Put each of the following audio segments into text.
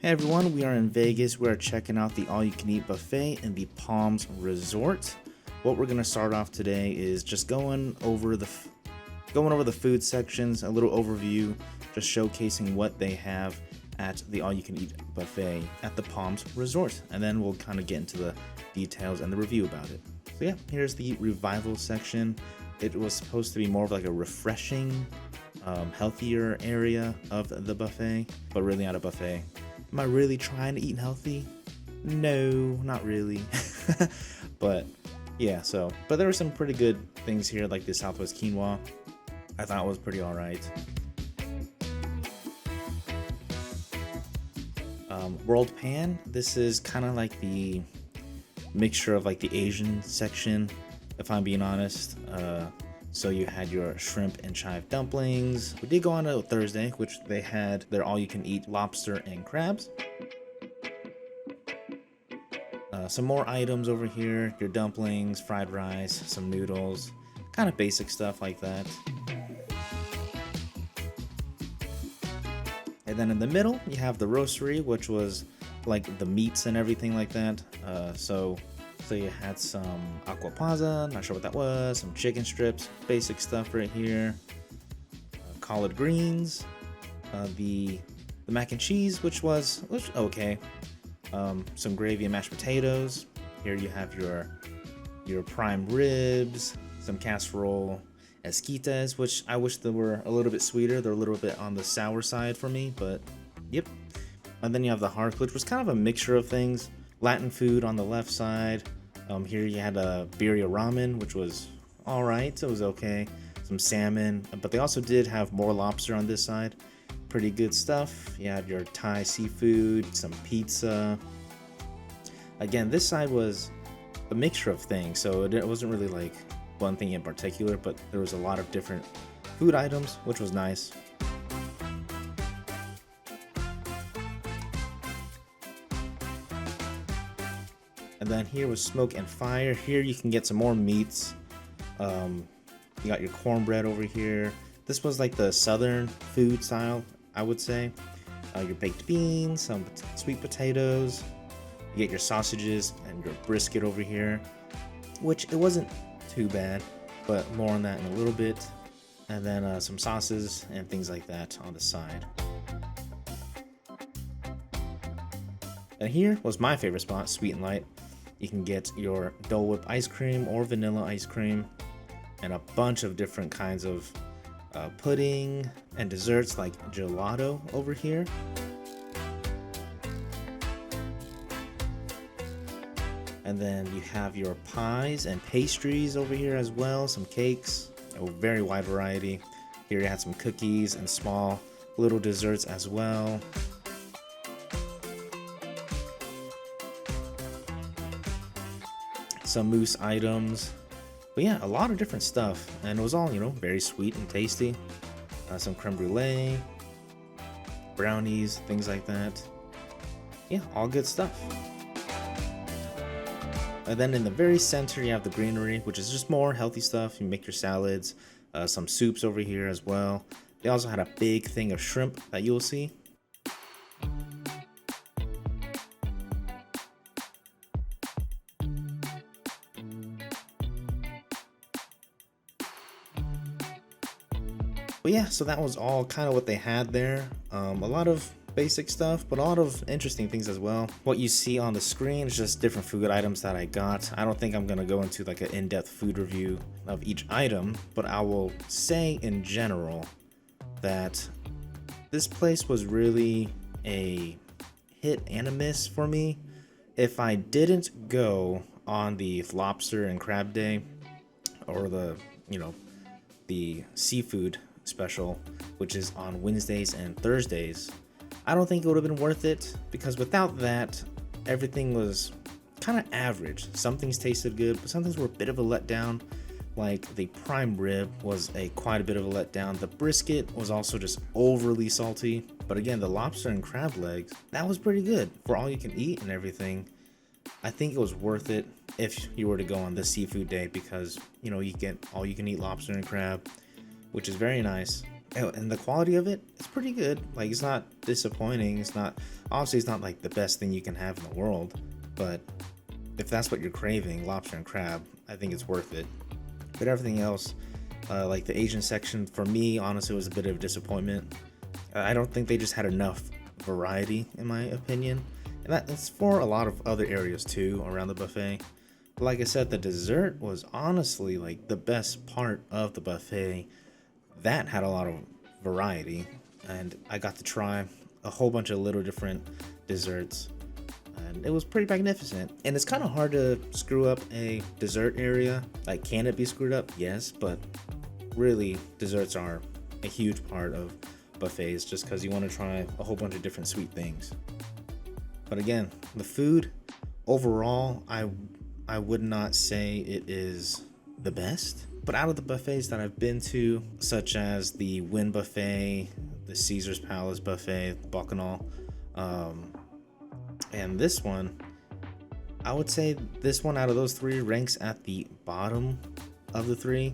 Hey everyone, we are in Vegas. We are checking out the all-you-can-eat buffet in the Palms Resort. What we're gonna start off today is just going over the food sections, a little overview, just showcasing what they have at the all-you-can-eat buffet at the Palms Resort, and then we'll kind of get into the details and the review about it. So yeah, here's the revival section. It was supposed to be more of like a refreshing, healthier area of the buffet, but really not a buffet. Am I really trying to eat healthy? No, not really. But yeah, but there were some pretty good things here, like the Southwest quinoa. I thought was pretty alright. World Pan, this is kind of like the mixture of like the Asian section, if I'm being honest. So you had your shrimp and chive dumplings. We did go on a Thursday, which they had their all-you-can-eat lobster and crabs. Some more items over here, your dumplings, fried rice, some noodles, kind of basic stuff like that. And then in the middle, you have the roastery, which was like the meats and everything like that. So you had some aquapazza, not sure what that was, some chicken strips, basic stuff right here, collard greens, the mac and cheese, which was okay, some gravy and mashed potatoes. Here you have your prime ribs, some casserole esquites, which I wish they were a little bit sweeter. They're a little bit on the sour side for me, but yep. And then you have the hearth, which was kind of a mixture of things. Latin food on the left side. Here you had a birria ramen, which was alright, it was okay. Some salmon, but they also did have more lobster on this side. Pretty good stuff. You had your Thai seafood, some pizza. Again, this side was a mixture of things, so it wasn't really like one thing in particular, but there was a lot of different food items, which was nice. And then here was Smoke and Fire. Here you can get some more meats. You got your cornbread over here. This was like the southern food style, I would say. Your baked beans, some sweet potatoes. You get your sausages and your brisket over here, which it wasn't too bad, but more on that in a little bit. And then some sauces and things like that on the side. And here was my favorite spot, Sweet and Light. You can get your Dole Whip ice cream or vanilla ice cream and a bunch of different kinds of pudding and desserts like gelato over here. And then you have your pies and pastries over here as well, some cakes, a very wide variety. Here you had some cookies and small little desserts as well. Some mousse items, but yeah, a lot of different stuff, and it was all, very sweet and tasty. Some creme brulee, brownies, things like that. Yeah, all good stuff. And then in the very center you have the greenery, which is just more healthy stuff. You make your salads, some soups over here as well. They also had a big thing of shrimp that you'll see. But yeah, so that was all kind of what they had there. A lot of basic stuff, but a lot of interesting things as well. What you see on the screen is just different food items that I got. I don't think I'm gonna go into like an in-depth food review of each item, but I will say in general that this place was really a hit and a miss for me. If I didn't go on the lobster and crab day or the seafood special, which is on Wednesdays and Thursdays, I don't think it would have been worth it, because without that, everything was kind of average. Some things tasted good, but some things were a bit of a letdown. Like the prime rib was quite a bit of a letdown. The brisket was also just overly salty. But again, the lobster and crab legs, that was pretty good for all you can eat and everything. I think it was worth it if you were to go on the seafood day, because you get all you can eat lobster and crab, which is very nice. And the quality of it, it's pretty good. Like, it's not disappointing. It's not, obviously it's not like the best thing you can have in the world, but if that's what you're craving, lobster and crab, I think it's worth it. But everything else, like the Asian section, for me, honestly, was a bit of a disappointment. I don't think they just had enough variety, in my opinion. And that's for a lot of other areas too around the buffet. But like I said, the dessert was honestly like the best part of the buffet. That had a lot of variety, and I got to try a whole bunch of little different desserts, and it was pretty magnificent. And it's kind of hard to screw up a dessert area. Like, can it be screwed up? Yes, but really desserts are a huge part of buffets just because you want to try a whole bunch of different sweet things. But again, the food overall, I would not say it is the best. But out of the buffets that I've been to, such as the Wynn Buffet, the Caesar's Palace Buffet, Bacchanal, and this one, I would say this one out of those three ranks at the bottom of the three.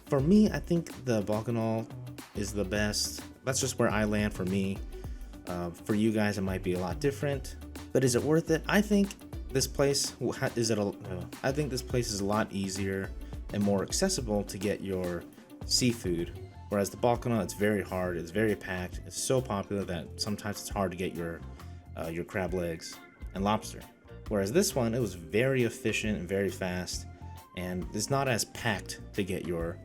For me, I think the Bacchanal is the best. That's just where I land for me. For you guys, it might be a lot different. But is it worth it? I think this place is a lot easier and more accessible to get your seafood, whereas the Bacchanal, it's very hard, it's very packed, it's so popular that sometimes it's hard to get your crab legs and lobster. Whereas this one, it was very efficient and very fast, and it's not as packed to get your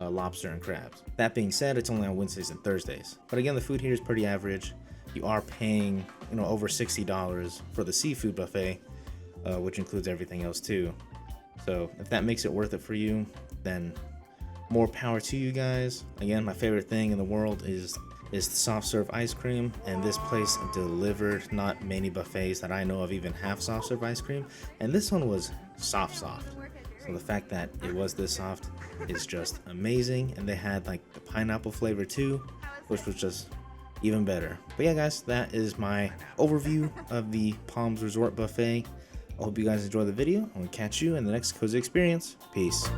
lobster and crabs. That being said, it's only on Wednesdays and Thursdays. But again, the food here is pretty average. You are paying, over $60 for the seafood buffet, which includes everything else too. So if that makes it worth it for you, then more power to you guys. Again, my favorite thing in the world is the soft serve ice cream, and this place delivered. Not many buffets that I know of even have soft serve ice cream, and this one was soft. So the fact that it was this soft is just amazing. And they had like the pineapple flavor too, which was just even better. But yeah, guys, that is my overview of the Palms Resort Buffet. I hope you guys enjoy the video, and we'll catch you in the next Cozy Experience. Peace.